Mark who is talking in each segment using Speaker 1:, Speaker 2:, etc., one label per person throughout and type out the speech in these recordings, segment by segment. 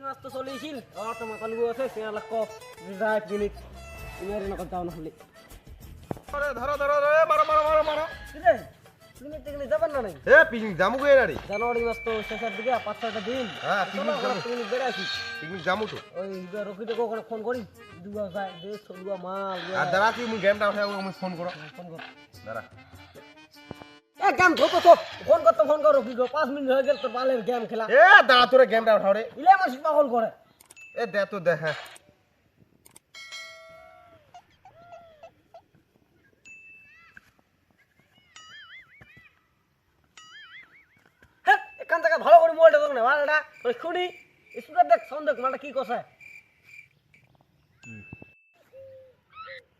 Speaker 1: মাছ তো চলিছিল তো মাতাল গো আছে সে লাগ যায় মিনিট তুমি আর না যাও না হলে
Speaker 2: আরে ধরো ধরো ধরো মারো মারো মারো মারো
Speaker 1: কি রে পিকনিক টিকনিক যাবেন না নাই
Speaker 2: এ পিকনিক যামু কই না রে
Speaker 1: জানুয়ারি মাস তো শেষের দিকে 5-6টা দিন
Speaker 2: হ্যাঁ পিকনিক যামু
Speaker 1: পিকনিক বেড়ে আসি
Speaker 2: পিকনিক যামু তো
Speaker 1: ওই রকিতে কোন ফোন করি দুয়া যায় দে চলুয়া মাল
Speaker 2: আর দাঁড়া তুই মুই গেমটা উঠাই আমি ফোন করো
Speaker 1: ফোন কর
Speaker 2: দাঁড়া
Speaker 1: এ গেম ধোতো তো ফোন কর রকি গো 5 মিনিট হয়ে গেল তোর বালের গেম খেলা
Speaker 2: এ দাঁড়া তোরে গেমটা উঠাও রে
Speaker 1: ইলে মাস পাগল করে
Speaker 2: এ দে তো দে হ্যাঁ
Speaker 1: হ্যাঁ এখান থেকে ভালো করে মোবাইলটা ধর না ভালোটা ওই শুনি স্পিকার দেখ সাউন্ড দেখ মালটা কি কষায়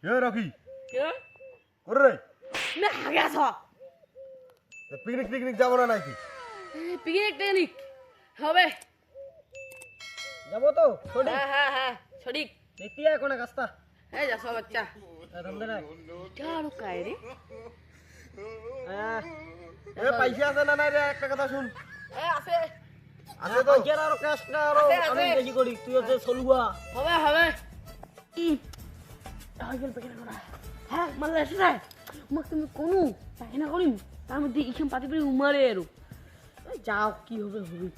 Speaker 2: এ রকি
Speaker 3: কে
Speaker 2: ওরে রে
Speaker 3: না আগে আসো
Speaker 2: পিকনিক পিকনিক যাবো না নাকি
Speaker 3: পিকনিক টেকনিক হবে
Speaker 1: যাবো তো ছোড়ি
Speaker 3: হ্যাঁ সঠিক
Speaker 1: দেখতে আয় কোন রাস্তা
Speaker 3: এই যা সব বাচ্চা
Speaker 1: ধন্দে না
Speaker 3: কারো কায় রে
Speaker 1: হ্যাঁ
Speaker 2: এ পয়সা আছে না নাই রে একটা কথা শুন
Speaker 3: এ আছে
Speaker 2: আছে তো
Speaker 1: আজকের আরো কাজটা আরো
Speaker 3: আছে, আছে।
Speaker 1: অনেক বেশি করি তুই হচ্ছে চলুয়া
Speaker 3: হবে আগের পেকে না হ্যাঁ মাল্লা এসে যায় মোক তুমি কোনো পায়খানা করিম তার মধ্যে ইখান পাতি পাতি উমারে এরো
Speaker 1: যাও কি হবে হবে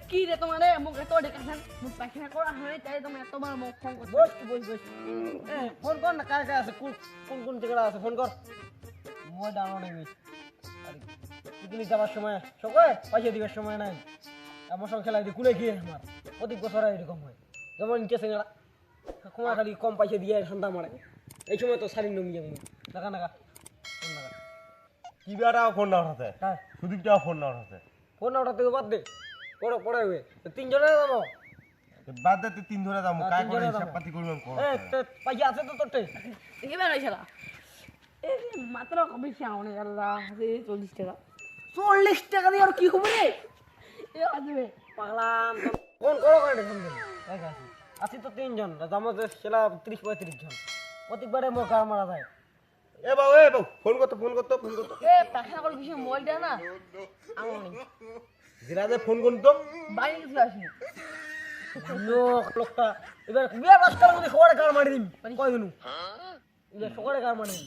Speaker 3: কি রে তোমার মোক এত দেখাছেন মোক পায়খানা করা হয় তাই তুমি এতবার মোক ফোন করছো
Speaker 1: বস ফোন কর না কার কাছে আছে কোন জায়গা আছে ফোন কর মই ডানো নেই আরে পিকনিক যাওয়ার সময় সকালে পয়সা দিবার সময় নাই আমার সঙ্গে খেলা কুলে গিয়ে আমার প্রত্যেক বছর এরকম হয় যেমন ইন্টারেস্ট সিঙ্গারা কুমার খালি কম পয়সা দিয়ে ঠান্ডা মারে এই সময় তো সারি নমি যাবো নাকা নাকা ফোন নাকা
Speaker 2: কি বেটা ফোন না উঠাতে
Speaker 1: হ্যাঁ
Speaker 2: সুদীপটা ফোন না উঠাতে
Speaker 1: ফোন না ওটা থেকে বাদ দে পড়ে হবে তিনজনে যাবো
Speaker 2: বাদ দে তুই তিন ধরে যাবো
Speaker 1: হ্যাঁ,
Speaker 2: কাই
Speaker 1: তিন
Speaker 2: করে
Speaker 1: জনে
Speaker 2: হিসাব
Speaker 1: যাবো।
Speaker 2: পাতি করলাম কর
Speaker 1: পয়সা আছে তো তোরটে
Speaker 3: দেখে বের হয়েছিল এই মাত্র কবে আউনে আল্লাহ 40 টাকা
Speaker 1: 40 টাকা দিয়ে আর কি হবে রে
Speaker 3: এ আসবে
Speaker 1: পাগলাম ফোন করো করে ফোন দিন আছি তো তিনজন আমাদের ছেলা 30-35 জন প্রত্যেকবারে মোর গার মারা যায়
Speaker 2: এ বাবু ফোন করতো
Speaker 3: এ পায়খানা করে কিছু মোবাইলটা না আমার নেই
Speaker 2: জিরাজে ফোন করতো
Speaker 3: বাইরে কিছু আসেনি
Speaker 1: লোকটা এবার বিয়ে বাসকার মধ্যে সবারে গার মারি দিন কয় দিনু এবার সবারে গার মারি দিন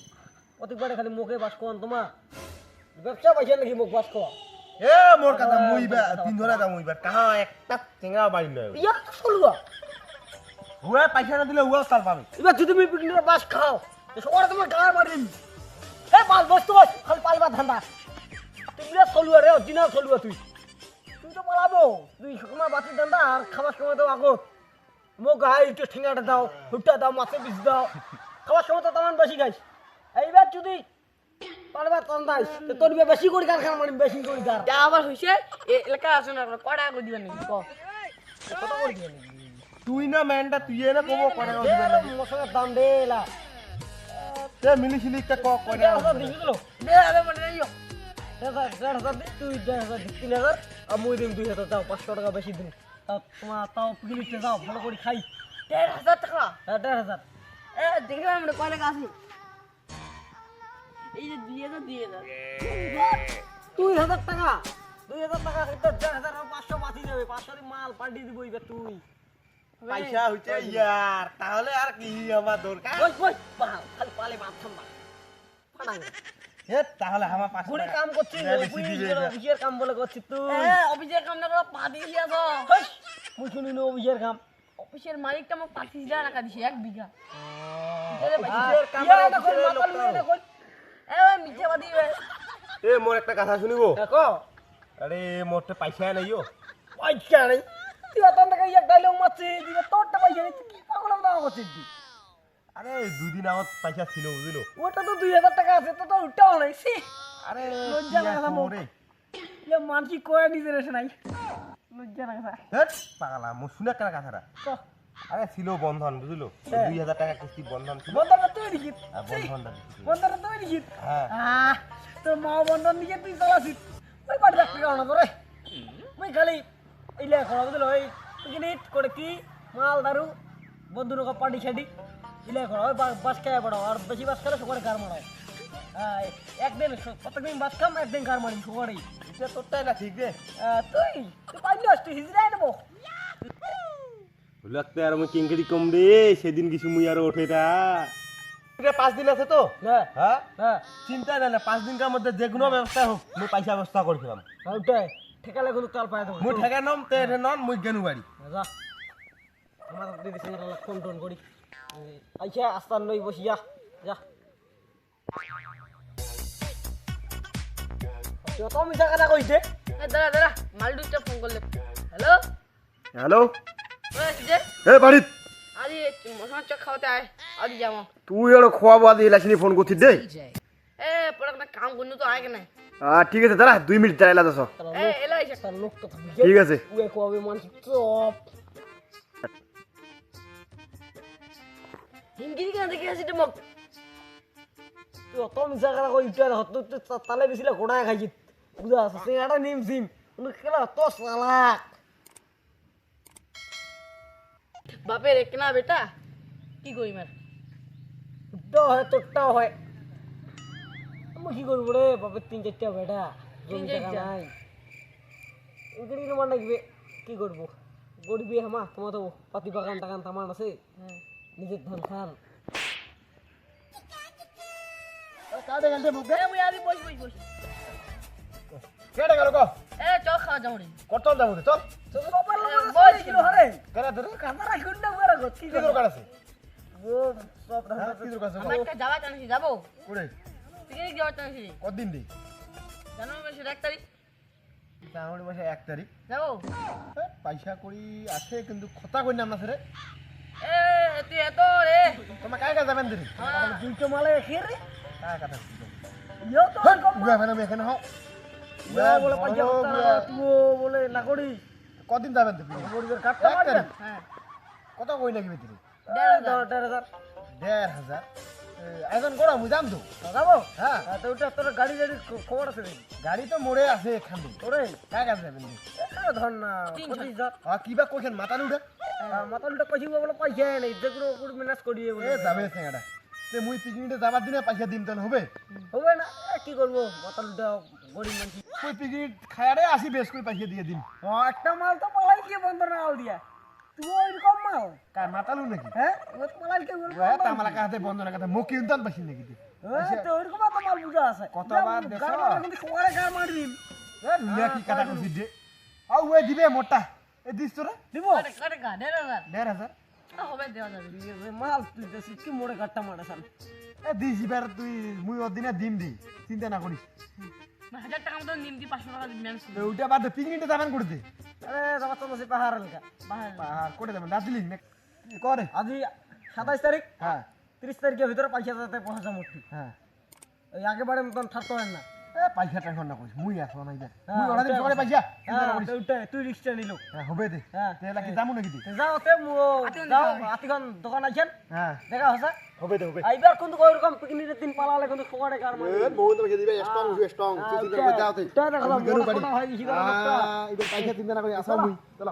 Speaker 1: প্রত্যেকবারে খালি মুখে বাস করান তোমার ব্যবসা পয়সা নাকি মুখ বাস করা
Speaker 2: এ মোর কথা মুইবা তিন ধরে যাবো মুইবা কাহা একটা চেঙ্গা বাড়ি নয়
Speaker 1: ইয়া চলুয়া
Speaker 2: হুয়া পয়সা না দিলে হুয়া তাল পাবে
Speaker 1: এবার যদি তুমি পিকনিকের বাস খাও সবারে তোমার গার মারি দিন এ পাল বস তো বস খালি পালবা ধান্দা তুই বিরাট চলুয়া রে অরিজিনাল চলুয়া তুই তো পালাবো তুই সময় বাতির ধান্দা আর খাবার সময় তো আগত মোক গাই একটু ঠেঙ্গাটা দাও হুটটা দাও মাছে বিষ দাও খাবার সময় তো তেমন বেশি খাইস এইবার যদি পারবার তন্দাইস তো তোর বিয়ে বেশি করে গার খান মানে বেশি করে গার
Speaker 3: যা আবার হইছে এ এলাকা আছে না কড়া করে দিবেন নাকি ক
Speaker 1: কত করে দিয়ে
Speaker 2: তুই না ম্যানটা তুই না কব কটা দিবে না
Speaker 1: মশলার দাম দে এলা
Speaker 2: তে মিলি সিলি একটা ক কটা
Speaker 1: দিবি দিল
Speaker 3: দে আরে মনে নাই
Speaker 1: 1,500 দিন তুই 1,500 3,000 আর মুই দিন 2,000 দাও 500 টাকা বেশি দিন তাও তোমার তাও পিকনিকতে যাও ভালো করে খাই
Speaker 3: 1,500 টাকা
Speaker 1: 1,500
Speaker 3: এ দেখলাম আমরা কয় টাকা আছে এই যে দিয়ে দাও
Speaker 1: 2,000 টাকা 2,000 টাকা তো 1,500 বাঁচি যাবে 500 মাল পাল্টি দিব এবার তুই
Speaker 2: পয়সা হইছে ইয়ার তাহলে আর কি আমার দরকার
Speaker 1: ওই পাল খালি পালে মাছ ঠান্ডা ফাটাং
Speaker 2: এ তাহলে আমার পাশে
Speaker 1: ঘুরে কাম করছিস অফিসের কাম বলে করছিস তুই
Speaker 3: এ অফিসের কাম না করে পাতি দিয়ে আছো
Speaker 1: হেই, মুই শুনি নো অফিসের কাম
Speaker 3: অফিসের মালিকটা মোক 25,000 টাকা দিছে 1 বিঘা
Speaker 2: অফিসের কাম
Speaker 1: ইয়া এটা কই মাতাল এটা কই
Speaker 3: এ মিথ্যা বাদি
Speaker 2: এ মোর একটা কথা শুনিব
Speaker 1: দেখো
Speaker 2: আরে মোরতে পয়সা নাই ও
Speaker 1: পয়সা নেই তুই অত টাকা এক ডাইলগ মারছিস দিবে তোরটা পয়সা নেই তুই কি পাগল দাও করছিস তুই
Speaker 2: আরে দুদিন আমার পয়সা ছিল বুঝলো
Speaker 1: ওটা তো 2,000 টাকা আছে তো উল্টাও নাই সি
Speaker 2: আরে
Speaker 1: লজ্জা লাগে না মোর।
Speaker 2: মোরে
Speaker 1: ইয়া মানসি কয় নিজের এসে নাই লজ্জা লাগে না
Speaker 2: হেট পাগলা মোর শুনে কেন কথাটা
Speaker 1: ক
Speaker 2: আরে ছিল বন্ধন বুঝলো
Speaker 1: হ্যাঁ।
Speaker 2: 2,000 টাকা কিস্তি বন্ধন ছিল
Speaker 1: বন্ধনটা তুই দিছিস
Speaker 2: আর বন্ধনটা দিছিল।
Speaker 1: বন্ধনটা তুই দিছিস
Speaker 2: হ্যাঁ
Speaker 1: তোর মা বন্ধন দিয়ে তুই চালাছিস ওই বাড়ি রাখতে কারণ না তোরে ওই খালি ইলে করা বুঝলো ওই পিকনিক করে কি মাল দারু বন্ধু লোক পার্টি ছাড়ি ইলে করা ওই বাস খাইয়া পড়াও আর বেশি বাস খেলে সকালে গার মারাও একদিন প্রত্যেকদিন বাস খাম একদিন গার মারিম সকালেই
Speaker 2: এটা তোরটাই না ঠিক রে
Speaker 1: তুই তুই পাইলি তুই হিজড়াই নেবো
Speaker 2: লাগতে আর মই কিংকড়ি কম রে সেদিন কিছু মুই আর ওঠে না 5 দিন আছে তো
Speaker 1: হ্যাঁ
Speaker 2: হ্যাঁ
Speaker 1: হ্যাঁ
Speaker 2: চিন্তা নাই না 5 দিনকার মধ্যে যে কোনো ব্যবস্থা হোক মই পয়সা ব্যবস্থা করে দিলাম
Speaker 1: ওটাই ঠেকালে কিন্তু কাল পাই দেবো
Speaker 2: মই ঠেকা নম তে নন মই গেনু বাড়ি
Speaker 1: যা আমার দিদি সঙ্গে ফোন টোন করি আইসা আস্তান লই বসিয়া যা যত মিছা কথা কইছে
Speaker 3: দাঁড়া দাঁড়া মালডুটা ফোন করলে হ্যালো
Speaker 2: হ্যালো
Speaker 3: ওই যে
Speaker 2: এ বাড়ি
Speaker 3: আরে মশলা চক খাওয়াতে আয় আজ যাবো
Speaker 2: তুই এড়ো খোয়াবো আদি লাসনি ফোন করছিস দে
Speaker 3: এ পরে একটা কাম করনু তো আয় কেন
Speaker 2: ঠিক আছে দাঁড়া 2 মিনিট দাঁড়াইলা দছ
Speaker 3: এ এলা এসে
Speaker 1: তার লোক তো
Speaker 2: ঠিক আছে
Speaker 1: উয়ে কোবে মানুষ চপ
Speaker 3: হিঙ্গিরি কেন দেখে আসিতে মক
Speaker 1: যত মিছা কথা কইছে হত তালে বেশিলা গোড়ায় খাইছি বুঝা আছে সিঙ্গাটা নিম সিম উনি খেলা তো সালাক
Speaker 3: বাপের এক না বেটা কি করি মার
Speaker 1: উড্ডাও হয় তোরটাও হয় আমি কি করবো রে বাপের 3-4টা বেটা জমি জায়গা
Speaker 3: 3-4টা?
Speaker 1: নাই এগুলি রমান লাগবে কি করবো গড়বি হামা তোমার তো পাতি বাগান টাগান তামান আছে নিজের ধান খান কাটে গান্তে মুখে
Speaker 3: এ মুই আবি বস বস বস
Speaker 2: কেডা গেল কো
Speaker 3: এ চক খাওয়া যাবো রে
Speaker 2: কতল যাবো চল
Speaker 1: তোর বাবার লোক
Speaker 3: বস
Speaker 1: কিলো হারে
Speaker 2: কেডা ধরে
Speaker 1: কামারা গুন্ডা করে গো কি
Speaker 2: কি দরকার আছে
Speaker 1: ও সব
Speaker 2: কি দরকার আছে
Speaker 3: আমার একটা যাওয়া টানছি যাবো
Speaker 2: কুড়ে
Speaker 3: পিকনিক যাওয়া টানছি
Speaker 2: কতদিন দি
Speaker 3: জানুয়ারি মাসের 1 তারিখ
Speaker 2: জানুয়ারি মাসে 1 তারিখ
Speaker 3: যাবো
Speaker 2: পয়সা করি আছে কিন্তু কথা কই নাম না রে
Speaker 3: এ তুই এত রে
Speaker 2: তোমার কায় কাছে যাবেন দিন
Speaker 1: দুইটো মালে খেয়ে
Speaker 2: কায় কথা
Speaker 1: ইয়ো তো
Speaker 2: বুয়া ফেনা আমি এখানে হও
Speaker 1: ইয়ো বলে পাঁচা তুই বলে না করি
Speaker 2: কদিন যাবেন তুমি
Speaker 1: গরিবের কাটটা
Speaker 2: এক
Speaker 1: মারবে
Speaker 2: তারিখ।
Speaker 3: হ্যাঁ
Speaker 2: কত কই নাকি ভিতরে
Speaker 1: 1,500
Speaker 2: 1,500 এখন করা মুই যাম তো
Speaker 1: যাবো
Speaker 2: হ্যাঁ
Speaker 1: তো ওটা তোর গাড়ি গাড়ি খবর আছে নাকি
Speaker 2: গাড়ি তো মোড়ে আছে এখানে
Speaker 1: ওরে
Speaker 2: কায় কাছে যাবেন দিন
Speaker 1: ধর না 25,000
Speaker 2: কিবা কইছেন মাথা উঠে
Speaker 1: মাতালটা কইছি বলে পয়সা নেই যেগুলো পুরো ম্যানেজ করিয়ে
Speaker 2: এ
Speaker 1: বলে
Speaker 2: যাবে সেঙ্গাটা তে মুই পিকনিকে যাবার দিনে পয়সা দিম তো হবে
Speaker 1: হবে না কি করবো মাতালটা গরিব মানুষ
Speaker 2: মুই পিকনিক খায়ারে আসি বেশ করে পয়সা দিয়ে দিন
Speaker 1: একটা মাল তো পালাই কি বন্ধ না আল দিয়া তুই ওইরকম মাল
Speaker 2: কার মাতালু নাকি
Speaker 1: হ্যাঁ ও তো পালাই কি বলবো
Speaker 2: ওয়া তামালা কাতে বন্ধ না কাতে মুখ কিনতাম পাইছি নাকি তুই
Speaker 1: তো ওইরকম তো মাল বুঝা আছে
Speaker 2: কতবার দেশ?
Speaker 1: কিন্তু খবরে গার মারি দিন
Speaker 2: এ লুয়া কি কাটা করছিস যে আউ ওই দিবে মোটা এ দিস তোরা
Speaker 1: দিব
Speaker 3: কটে কটে গা 1,500
Speaker 2: 1,500
Speaker 3: হবে দেওয়া যাবে
Speaker 1: মাল তুই দেশি কি মোড়ে গাট্টা মারে সাল
Speaker 2: এ দিস এবার তুই মুই ওর দিনে দিম দি চিন্তা না করিস
Speaker 3: 1000 টাকা মতো নিমতি 500 টাকা দিবেন
Speaker 2: তো ওইটা বাদ পিকনিকটা যাবেন করতে
Speaker 1: আরে যাবা তো বসে পাহাড় এলাকা
Speaker 2: আর কোটে যাবেন দার্জিলিং না করে
Speaker 1: আজি 27 তারিখ
Speaker 2: হ্যাঁ
Speaker 1: 30 তারিখের ভিতরে পয়সা যাতে পৌঁছা মুঠি
Speaker 2: হ্যাঁ
Speaker 1: ওই আগেবারের মতন থাকতে হয় না
Speaker 2: এ পয়সা টেনশন না করিস মুই আসো না মুই ওরা দিন সকালে পয়সা চিন্তা না করিস
Speaker 1: তুই রিক্সা নিলো
Speaker 2: হ্যাঁ হবে দে
Speaker 1: হ্যাঁ।
Speaker 2: তেলা কি যামু নাকি তুই
Speaker 1: যাও তে যাও আতিখন দোকান আছেন
Speaker 2: হ্যাঁ
Speaker 1: দেখা হসা
Speaker 2: হবে দে হবে
Speaker 1: আইবার কিন্তু ওইরকম পিকনিকের দিন পালালে কিন্তু খবরে কার মানে
Speaker 2: এ বহুত পয়সা দিবে স্ট্রং তুই চিন্তা করে যাও তুই
Speaker 1: তা দেখলাম
Speaker 2: আমি গরু বাড়ি
Speaker 1: হয় বেশি করে
Speaker 2: এবার পয়সা চিন্তা না করি আসো মুই চলো